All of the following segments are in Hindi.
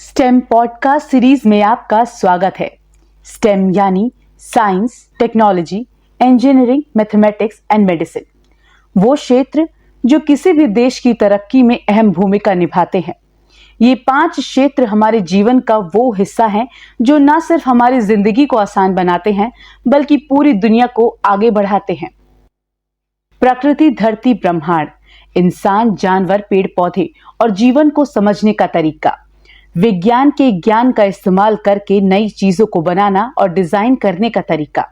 स्टेम पॉडकास्ट सीरीज में आपका स्वागत है। स्टेम यानी science, technology, engineering, mathematics and medicine, वो क्षेत्र जो किसी भी देश की तरक्की में अहम भूमिका निभाते हैं। ये 5 क्षेत्र हमारे जीवन का वो हिस्सा हैं जो न सिर्फ हमारी जिंदगी को आसान बनाते हैं बल्कि पूरी दुनिया को आगे बढ़ाते हैं। प्रकृति, धरती, ब्रह्मांड, इंसान, जानवर, पेड़ पौधे और जीवन को समझने का तरीका, विज्ञान के ज्ञान का इस्तेमाल करके नई चीजों को बनाना और डिजाइन करने का तरीका,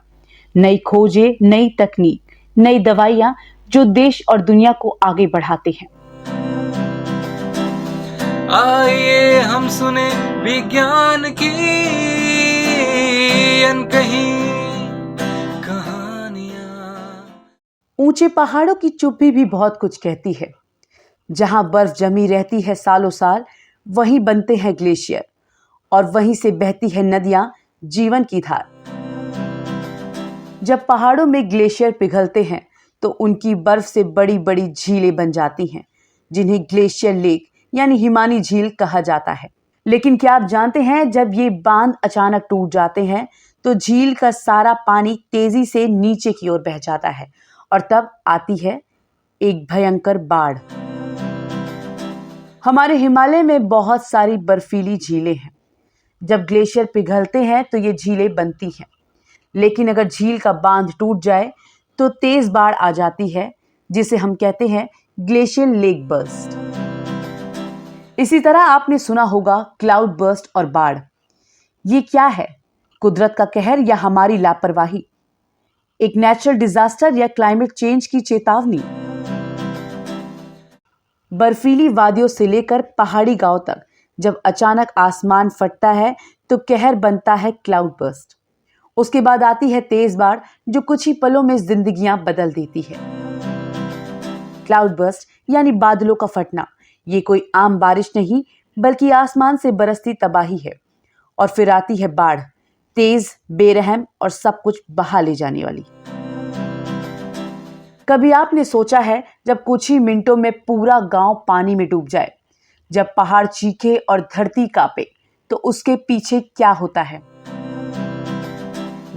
नई खोजें, नई तकनीक, नई दवाइयां जो देश और दुनिया को आगे बढ़ाते हैं। आइए हम सुने विज्ञान की अनकही कहानियां। ऊंचे पहाड़ों की चुप्पी भी बहुत कुछ कहती है। जहां बर्फ जमी रहती है सालों साल, वहीं बनते हैं ग्लेशियर और वहीं से बहती है नदियां, जीवन की धार। जब पहाड़ों में ग्लेशियर पिघलते हैं तो उनकी बर्फ से बड़ी बड़ी झीलें बन जाती हैं, जिन्हें ग्लेशियर लेक यानी हिमानी झील कहा जाता है। लेकिन क्या आप जानते हैं, जब ये बांध अचानक टूट जाते हैं तो झील का सारा पानी तेजी से नीचे की ओर बह जाता है और तब आती है एक भयंकर बाढ़। हमारे हिमालय में बहुत सारी बर्फीली झीलें हैं। जब ग्लेशियर पिघलते हैं तो ये झीलें बनती हैं, लेकिन अगर झील का बांध टूट जाए तो तेज बाढ़ आ जाती है, जिसे हम कहते हैं ग्लेशियर लेक बर्स्ट। इसी तरह आपने सुना होगा क्लाउड बर्स्ट और बाढ़। ये क्या है? कुदरत का कहर या हमारी लापरवाही? एक नेचुरल डिजास्टर या क्लाइमेट चेंज की चेतावनी? बर्फीली वादियों से लेकर पहाड़ी गांव तक जब अचानक आसमान फटता है तो कहर बनता है क्लाउड बर्स्ट। उसके बाद आती है तेज बाढ़ जो कुछ ही पलों में जिंदगियां बदल देती है। क्लाउड बर्स्ट यानी बादलों का फटना, ये कोई आम बारिश नहीं बल्कि आसमान से बरसती तबाही है। और फिर आती है बाढ़, तेज, बेरहम और सब कुछ बहा ले जाने वाली। कभी आपने सोचा है जब कुछ ही मिनटों में पूरा गांव पानी में डूब जाए, जब पहाड़ चीखे और धरती कांपे, तो उसके पीछे क्या होता है?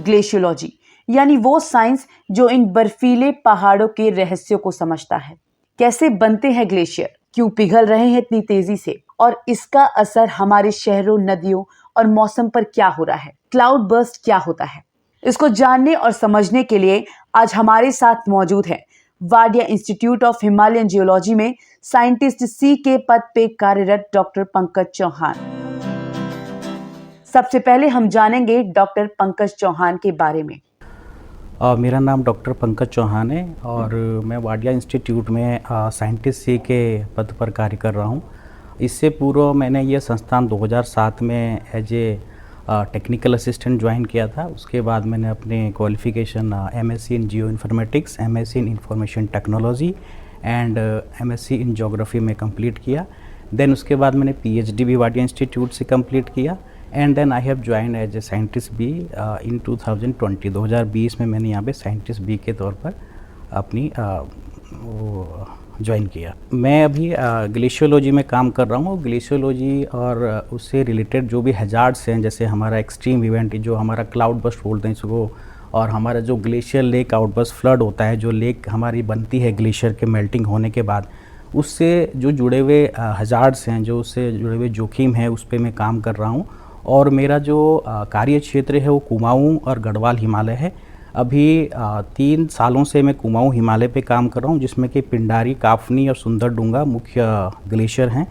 ग्लेशियोलॉजी यानी वो साइंस जो इन बर्फीले पहाड़ों के रहस्यों को समझता है। कैसे बनते हैं ग्लेशियर, क्यों पिघल रहे हैं इतनी तेजी से, और इसका असर हमारे शहरों, नदियों और मौसम पर क्या हो रहा है। क्लाउड बर्स्ट क्या होता है, इसको जानने और समझने के लिए आज हमारे साथ मौजूद है Wadia institute of Himalayan geology में साइंटिस्ट सी के पद पे कार्यरत डॉक्टर पंकज चौहान। सबसे पहले हम जानेंगे डॉक्टर पंकज चौहान के बारे में। मेरा नाम डॉक्टर पंकज चौहान है और मैं वाडिया इंस्टीट्यूट में साइंटिस्ट सी के पद पर कार्य कर रहा हूँ। इससे पूर्व मैंने ये संस्थान 2007 में as a technical assistant join किया था। उसके बाद मैंने अपने qualification MSc in geo informatics, MSc in information technology and MSc in geography में कंप्लीट किया। देन उसके बाद मैंने पीएचडी भी वाडिया इंस्टीट्यूट से कंप्लीट किया and then I have join as a scientist B in 2020 में मैंने यहाँ पे साइंटिस्ट बी के तौर पर अपनी ज्वाइन किया। मैं अभी ग्लेशियोलॉजी में काम कर रहा हूँ। ग्लेशियोलॉजी और उससे रिलेटेड जो भी हैजार्ड्स हैं, जैसे हमारा एक्सट्रीम इवेंट जो हमारा क्लाउड बर्स्ट बोलते हैं इसको, और हमारा जो ग्लेशियर लेक आउटबर्स्ट फ्लड होता है, जो लेक हमारी बनती है ग्लेशियर के मेल्टिंग होने के बाद, उससे जो जुड़े हुए हैजार्ड्स हैं, जो उससे जुड़े हुए जोखिम है, उस पर मैं काम कर रहा हूँ। और मेरा जो कार्य क्षेत्र है वो कुमाऊँ और गढ़वाल हिमालय है। अभी 3 सालों से मैं कुमाऊँ हिमालय पे काम कर रहा हूँ, जिसमें कि पिंडारी, काफनी और सुंदरडूंगा मुख्य ग्लेशियर हैं।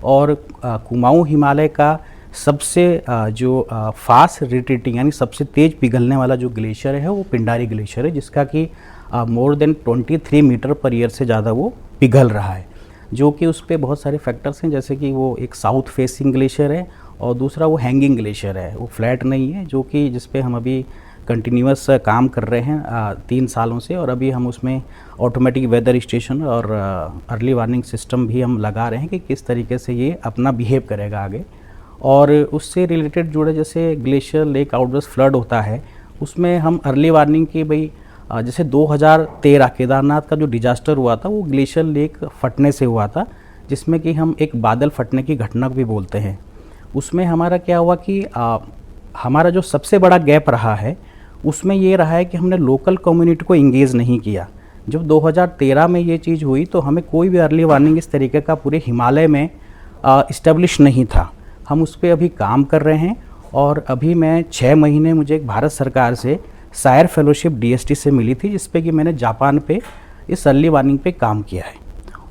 और कुमाऊँ हिमालय का सबसे जो फास्ट रिट्रीटिंग यानी सबसे तेज़ पिघलने वाला जो ग्लेशियर है वो पिंडारी ग्लेशियर है, जिसका कि more than 23 metre per year से ज़्यादा वो पिघल रहा है। जो कि उस पर बहुत सारे फैक्टर्स हैं, जैसे कि वो एक साउथ फेसिंग ग्लेशियर है और दूसरा वो हैंगिंग ग्लेशियर है, वो फ्लैट नहीं है, जो कि जिस पे हम अभी कंटिन्यूस काम कर रहे हैं 3 सालों से। और अभी हम उसमें ऑटोमेटिक वेदर स्टेशन और अर्ली वार्निंग सिस्टम भी हम लगा रहे हैं कि किस तरीके से ये अपना बिहेव करेगा आगे। और उससे रिलेटेड जुड़े जैसे ग्लेशियर लेक आउटबर्स्ट फ्लड होता है, उसमें हम अर्ली वार्निंग की भाई जैसे 2013 केदारनाथ का जो डिजास्टर हुआ था वो ग्लेशियर लेक फटने से हुआ था, जिसमें कि हम एक बादल फटने की घटना भी बोलते हैं। उसमें हमारा क्या हुआ कि हमारा जो सबसे बड़ा गैप रहा है उसमें ये रहा है कि हमने लोकल कम्युनिटी को इंगेज नहीं किया। जब 2013 में ये चीज़ हुई तो हमें कोई भी अर्ली वार्निंग इस तरीके का पूरे हिमालय में इस्टेब्लिश नहीं था। हम उस पर अभी काम कर रहे हैं और अभी मैं 6 महीने मुझे एक भारत सरकार से सायर फेलोशिप DST से मिली थी, जिस पे कि मैंने जापान पे इस अर्ली वार्निंग पे काम किया है।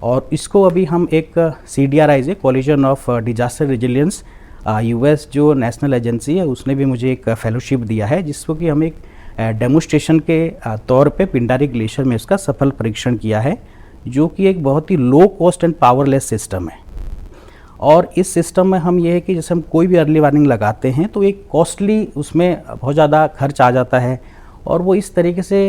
और इसको अभी हम एक CDRI से collision of disaster resilience US जो नेशनल एजेंसी है उसने भी मुझे एक फेलोशिप दिया है, जिसको कि हम एक डेमोस्ट्रेशन के तौर पे पिंडारी ग्लेशियर में इसका सफल परीक्षण किया है, जो कि एक बहुत ही low cost and powerless system है। और इस सिस्टम में हम ये है कि जैसे हम कोई भी अर्ली वार्निंग लगाते हैं तो एक कॉस्टली उसमें बहुत ज़्यादा खर्च आ जाता है और वो इस तरीके से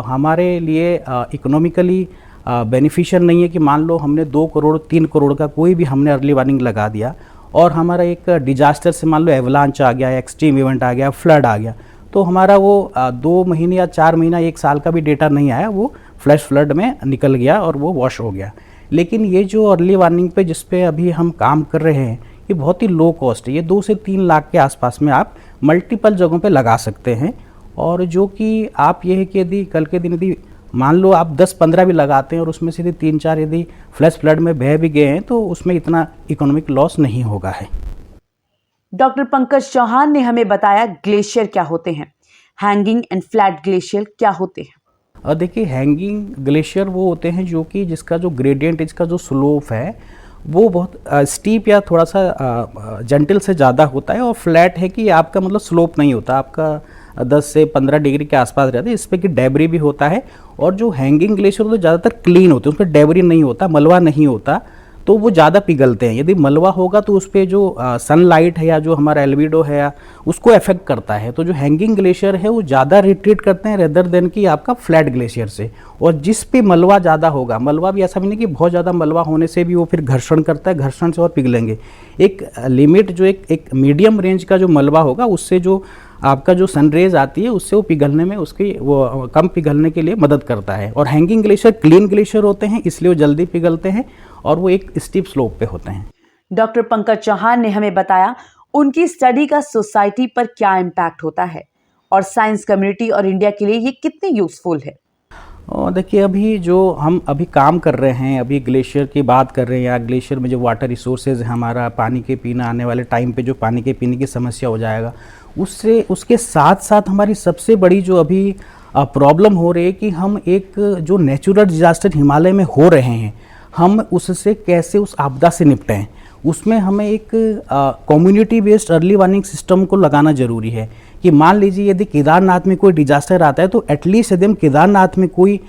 हमारे लिए इकोनॉमिकली बेनिफिशियल नहीं है कि मान लो हमने 2 करोड़ 3 करोड़ का कोई भी हमने अर्ली वार्निंग लगा दिया और हमारा एक डिजास्टर से मान लो एवलांच आ गया, एक्सट्रीम इवेंट आ गया, फ्लड आ गया, तो हमारा वो 2 महीने या 4 महीना 1 साल का भी डेटा नहीं आया, वो फ्लैश फ्लड में निकल गया और वो वॉश हो गया। लेकिन ये जो अर्ली वार्निंग पे जिस पे अभी हम काम कर रहे हैं ये बहुत ही लो कॉस्ट है। ये 2 से 3 लाख के आसपास में आप मल्टीपल जगहों पे लगा सकते हैं। और जो कि आप ये है कि यदि कल के दिन यदि मान लो आप 10-15 भी लगाते हैं और उसमें से यदि 3-4 यदि फ्लैश फ्लड में बह भी गए हैं तो उसमें इतना इकोनॉमिक लॉस नहीं होगा है। डॉक्टर पंकज चौहान ने हमें बताया ग्लेशियर क्या होते हैं, हैंगिंग एंड फ्लैट ग्लेशियर क्या होते हैं। और देखिए हैंगिंग ग्लेशियर वो होते हैं जो कि जिसका जो ग्रेडियंट, इसका जो स्लोप है वो बहुत स्टीप या थोड़ा सा जेंटल से ज़्यादा होता है। और फ्लैट है कि आपका मतलब स्लोप नहीं होता, आपका 10 से 15 डिग्री के आसपास रहता है। इस पर कि डेबरी भी होता है। और जो हैंगिंग ग्लेशियर तो ज़्यादातर क्लीन होते हैं, उस पर डेबरी नहीं होता, मलबा नहीं होता, तो वो ज़्यादा पिघलते हैं। यदि मलबा होगा तो उस पर जो सनलाइट है या जो हमारा एल्बिडो है उसको अफेक्ट करता है। तो जो हैंगिंग ग्लेशियर है वो ज़्यादा रिट्रीट करते हैं रेदर देन कि आपका फ्लैट ग्लेशियर से। और जिस पे मलबा ज़्यादा होगा, मलबा भी ऐसा भी नहीं कि बहुत ज़्यादा मलबा होने से भी वो फिर घर्षण करता है, घर्षण से और पिघलेंगे। एक लिमिट जो एक मीडियम रेंज का जो मलबा होगा उससे जो आपका जो सनरेज आती है उससे वो पिघलने में उसकी वो कम पिघलने के लिए मदद करता है। और हैंगिंग ग्लेशियर क्लीन ग्लेशियर होते हैं इसलिए वो जल्दी पिघलते हैं और वो एक स्टीप स्लोप पे होते हैं। डॉक्टर पंकज चौहान ने हमें बताया उनकी स्टडी का सोसाइटी पर क्या इम्पैक्ट होता है और साइंस कम्युनिटी और इंडिया के लिए ये कितने यूजफुल है। और देखिए अभी जो हम अभी काम कर रहे हैं, अभी ग्लेशियर की बात कर रहे हैं, या ग्लेशियर में जो वाटर रिसोर्सेज है, हमारा पानी के पीना आने वाले टाइम पे जो पानी के पीने की समस्या हो जाएगा, उससे उसके साथ साथ हमारी सबसे बड़ी जो अभी प्रॉब्लम हो रही है कि हम एक जो नेचुरल डिजास्टर हिमालय में हो रहे हैं हम उससे कैसे उस आपदा से निपटें, उसमें हमें एक community based early warning system को लगाना जरूरी है। कि मान लीजिए यदि केदारनाथ में कोई डिजास्टर आता है तो एटलीस्ट यदि हम केदारनाथ में कोई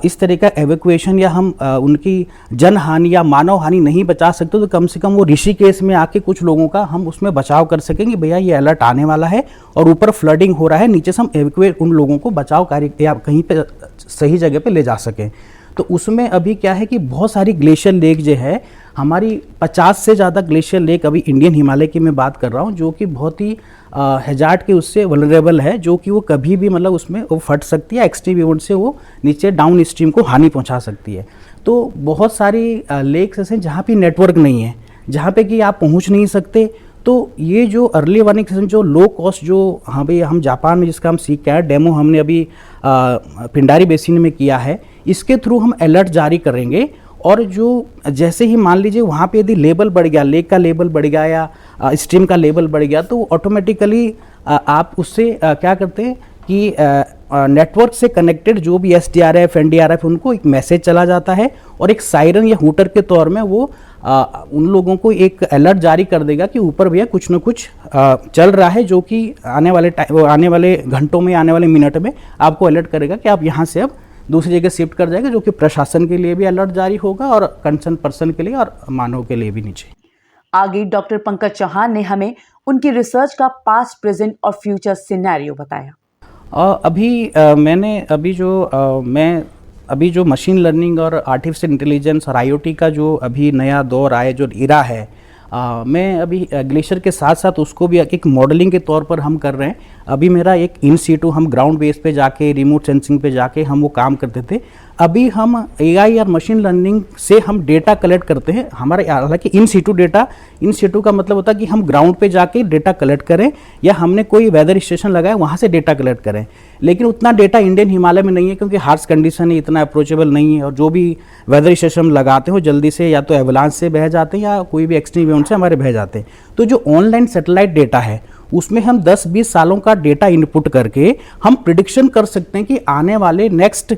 इस तरह का एवेक्यूएशन या हम उनकी जन हानि या मानव हानि नहीं बचा सकते तो कम से कम वो ऋषिकेश में आके कुछ लोगों का हम उसमें बचाव कर सकेंगे। भैया ये अलर्ट आने वाला है और ऊपर फ्लडिंग हो रहा है, नीचे से हम एवेक्यूएट उन लोगों को बचाव कार्य या कहीं पे सही जगह पे ले जा सकें। तो उसमें अभी क्या है कि बहुत सारी ग्लेशियर लेक जो है हमारी 50 से ज़्यादा ग्लेशियर लेक अभी इंडियन हिमालय की मैं बात कर रहा हूँ, जो कि बहुत ही हैजार्ड के उससे वल्नरेबल है, जो कि वो कभी भी मतलब उसमें वो फट सकती है, एक्सट्रीम इवेंट से वो नीचे डाउन स्ट्रीम को हानि पहुँचा सकती है। तो बहुत सारी लेक्स ऐसे जहाँ पे नेटवर्क नहीं है, जहाँ पे कि आप पहुँच नहीं सकते। तो ये जो अर्ली वार्निंग सिस्टम जो लो कॉस्ट जो हाँ भाई हम जापान में जिसका हम सीख के आए, डेमो हमने अभी पिंडारी बेसिन में किया है, इसके थ्रू हम अलर्ट जारी करेंगे। और जो जैसे ही मान लीजिए वहाँ पे यदि लेवल बढ़ गया, लेक का लेवल बढ़ गया या स्ट्रीम का लेवल बढ़ गया, तो ऑटोमेटिकली आप उससे क्या करते हैं कि नेटवर्क से कनेक्टेड जो भी SDRF NDRF उनको एक मैसेज चला जाता है और एक सायरन या हूटर के तौर में वो उन लोगों को एक अलर्ट जारी कर देगा कि ऊपर भैया कुछ ना कुछ चल रहा है, जो कि आने वाले घंटों में, आने वाले मिनट में आपको अलर्ट करेगा कि आप यहाँ से अब दूसरी जगह शिफ्ट कर जाएगा, जो कि प्रशासन के लिए भी अलर्ट जारी होगा और कंसर्न पर्सन के लिए और मानव के लिए भी नीचे। आगे डॉक्टर पंकज चौहान ने हमें उनकी रिसर्च का पास्ट, प्रेजेंट और फ्यूचर सिनेरियो बताया। मैं अभी जो मशीन लर्निंग और आर्टिफिशियल इंटेलिजेंस और IoT का जो अभी नया दौर आया, जो इरा है, मैं अभी ग्लेशियर के साथ साथ उसको भी एक मॉडलिंग के तौर पर हम कर रहे हैं। अभी मेरा एक इन सीटू हम ग्राउंड बेस पे जाके रिमोट सेंसिंग पे जाके हम वो काम करते थे। अभी हम एआई और मशीन लर्निंग से हम डेटा कलेक्ट करते हैं। हमारे हालांकि in situ data, in situ का मतलब होता है कि हम ग्राउंड पे जाके डेटा कलेक्ट करें या हमने कोई वेदर स्टेशन लगाया वहाँ से डेटा कलेक्ट करें। लेकिन उतना डेटा इंडियन हिमालय में नहीं है क्योंकि हार्श कंडीशन है, इतना अप्रोचेबल नहीं है, और जो भी वेदर स्टेशन लगाते हो जल्दी से या तो एवलांच से बह जाते हैं या कोई भी एक्सट्रीम इवेंट से हमारे बह जाते हैं। तो जो ऑनलाइन सैटेलाइट डेटा है उसमें हम 10-20 सालों का डेटा इनपुट करके हम प्रिडिक्शन कर सकते हैं कि आने वाले नेक्स्ट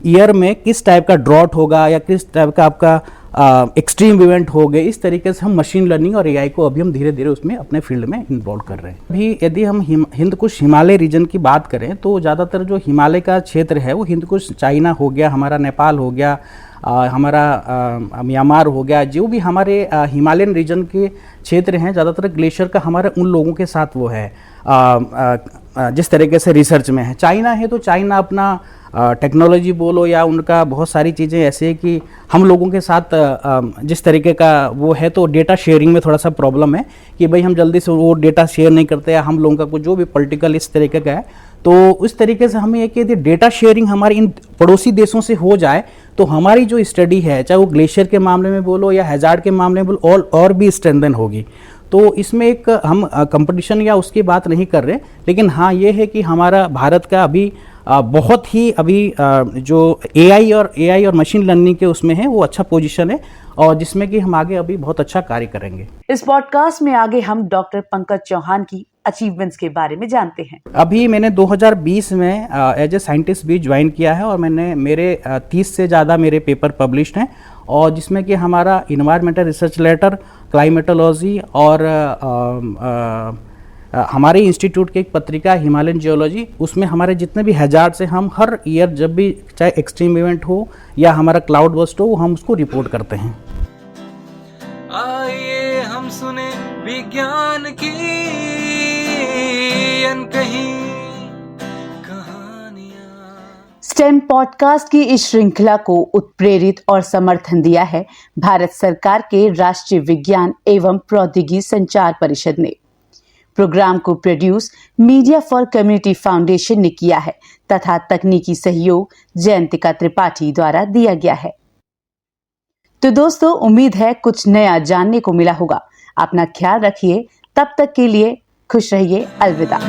ईयर में किस टाइप का ड्रॉट होगा या किस टाइप का आपका एक्सट्रीम इवेंट हो गए। इस तरीके से हम मशीन लर्निंग और एआई को अभी हम धीरे धीरे उसमें अपने फील्ड में इन्वॉल्व कर रहे हैं। अभी यदि हम हिंदकुश हिमालय रीजन की बात करें तो ज़्यादातर जो हिमालय का क्षेत्र है वो हिंदकुश, चाइना हो गया, हमारा नेपाल हो गया, हमारा म्यांमार हो गया, जो भी हमारे हिमालयन रीजन के क्षेत्र हैं, ज़्यादातर ग्लेशियर का हमारे उन लोगों के साथ वो है जिस तरीके से रिसर्च में है। चाइना है तो चाइना अपना टेक्नोलॉजी बोलो या उनका बहुत सारी चीज़ें ऐसे है कि हम लोगों के साथ जिस तरीके का वो है, तो डेटा शेयरिंग में थोड़ा सा प्रॉब्लम है कि भाई हम जल्दी से वो डेटा शेयर नहीं करते या हम लोगों का कुछ जो भी पॉलिटिकल इस तरीके का है। तो उस तरीके से हमें एक यदि डेटा शेयरिंग हमारी इन पड़ोसी देशों से हो जाए तो हमारी जो स्टडी है, चाहे वो ग्लेशियर के मामले में बोलो या हैजार्ड के मामले में बोलो, और भी स्ट्रेंथन होगी। तो इसमें एक हम कंपटीशन या उसकी बात नहीं कर रहे, लेकिन हाँ ये है कि हमारा भारत का अभी बहुत ही अभी जो एआई और मशीन लर्निंग के उसमें है वो अच्छा पोजीशन है, और जिसमें कि हम आगे अभी बहुत अच्छा कार्य करेंगे। इस पॉडकास्ट में आगे हम डॉक्टर पंकज चौहान की अचीवमेंट्स के बारे में जानते हैं। अभी मैंने 2020 में एज ए साइंटिस्ट भी ज्वाइन किया है और मेरे 30 से ज़्यादा मेरे पेपर पब्लिश्ड हैं, और जिसमें कि हमारा इन्वायरमेंटल रिसर्च लेटर, क्लाइमेटोलॉजी और हमारे इंस्टीट्यूट की एक पत्रिका हिमालयन जियोलॉजी, उसमें हमारे जितने भी हैजार्ड से हम हर ईयर जब भी चाहे एक्सट्रीम इवेंट हो या हमारा क्लाउड बस्ट हो हम उसको रिपोर्ट करते हैं। आइए हम सुने विज्ञान की अनकही कहानियां। स्टेम पॉडकास्ट की इस श्रृंखला को उत्प्रेरित और समर्थन दिया है भारत सरकार के राष्ट्रीय विज्ञान एवं प्रौद्योगिकी संचार परिषद ने। प्रोग्राम को produce media for community foundation ने किया है तथा तकनीकी सहयोग जयंतिका त्रिपाठी द्वारा दिया गया है। तो दोस्तों, उम्मीद है कुछ नया जानने को मिला होगा। अपना ख्याल रखिए, तब तक के लिए खुश रहिए। अलविदा।